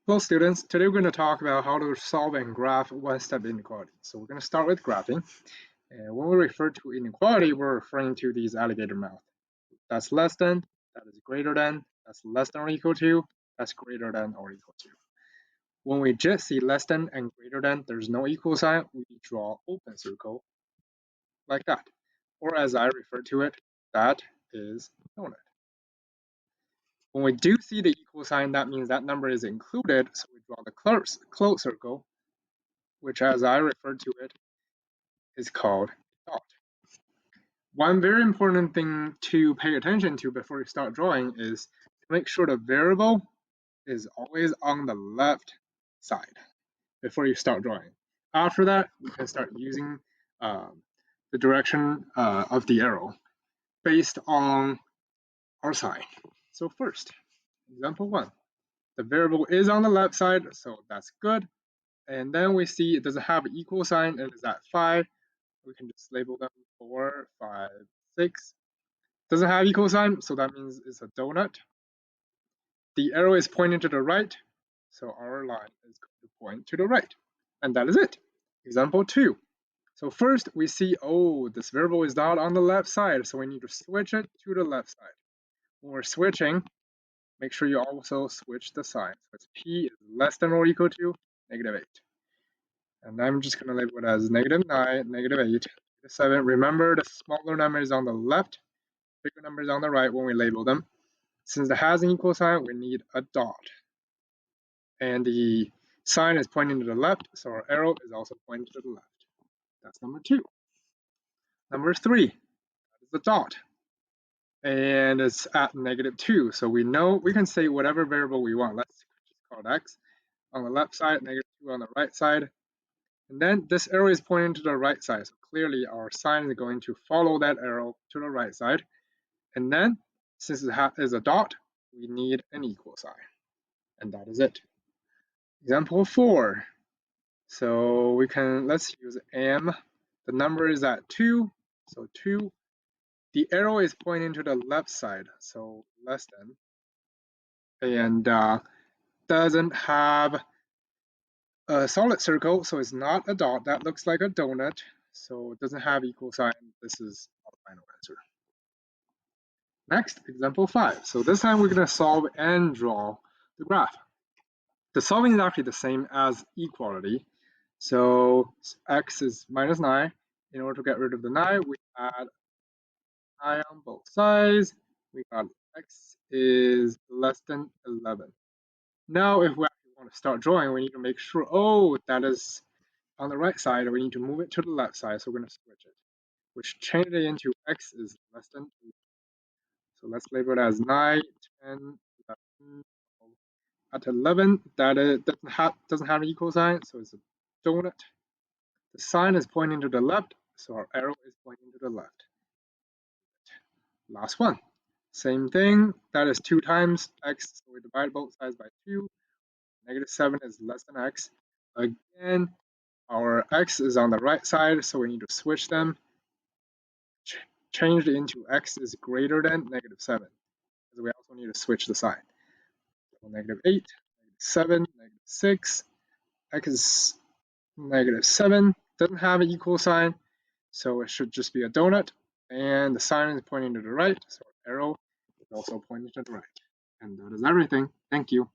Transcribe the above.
Hello students, today we're going to talk about how to solve and graph one-step inequality. So we're going to start with graphing. And when we refer to inequality, we're referring to these alligator mouth. That's less than, that is greater than, that's less than or equal to, that's greater than or equal to. When we just see less than and greater than, there's no equal sign, we draw open circle like that. Or as I refer to it, that is donut. When we do see the equal sign, that means that number is included, so we draw the closed circle, which as I refer to it is called dot. One very important thing to pay attention to before you start drawing is to make sure the variable is always on the left side before you start drawing. After that, we can start using the direction of the arrow based on our sign. So first, example 1, the variable is on the left side, so that's good. And then we see it doesn't have an equal sign and is at 5. We can just label them 4, 5, 6. Doesn't have equal sign, so that means it's a donut. The arrow is pointing to the right, so our line is going to point to the right. And that is it. Example 2. So first we see, oh, this variable is not on the left side, so we need to switch it to the left side. When we're switching, make sure you also switch the sign. So it's p is less than or equal to -8. And I'm just going to label it as -9, -8, -7. Remember, the smaller number is on the left, bigger number is on the right when we label them. Since it has an equal sign, we need a dot. And the sign is pointing to the left, so our arrow is also pointing to the left. That's number 2. Number 3, that is the dot. And it's at -2. So we know we can say whatever variable we want. Let's just call it x. On the left side, -2 on the right side. And then this arrow is pointing to the right side. So clearly our sign is going to follow that arrow to the right side. And then since it is a dot, we need an equal sign. And that is it. Example 4. So let's use m. The number is at 2. So 2. The arrow is pointing to the left side. So less than. And doesn't have a solid circle, so it's not a dot. That looks like a donut, so it doesn't have equal sign. This is our final answer. Next, example 5. So this time we're going to solve and draw the graph. The solving is actually the same as equality. So x is -9. In order to get rid of the 9, we add 9 on both sides. We got x is less than 11. Now, if we actually want to start drawing, we need to make sure, oh, that is on the right side, we need to move it to the left side, so we're going to switch it, which changes it into x is less than 2. So let's label it as 9, 10, 11, 12. At 11, that doesn't have an equal sign, so it's a donut. The sign is pointing to the left, so our arrow is pointing to the left. Last one. Same thing, that is 2 times x, so we divide both sides by 2. -7 is less than x. Again, our x is on the right side, so we need to switch them. Change it into x is greater than -7, because we also need to switch the sign. So -8, -7, -6, x is -7, doesn't have an equal sign, so it should just be a donut, and the sign is pointing to the right, so our arrow is also pointing to the right. And that is everything. Thank you.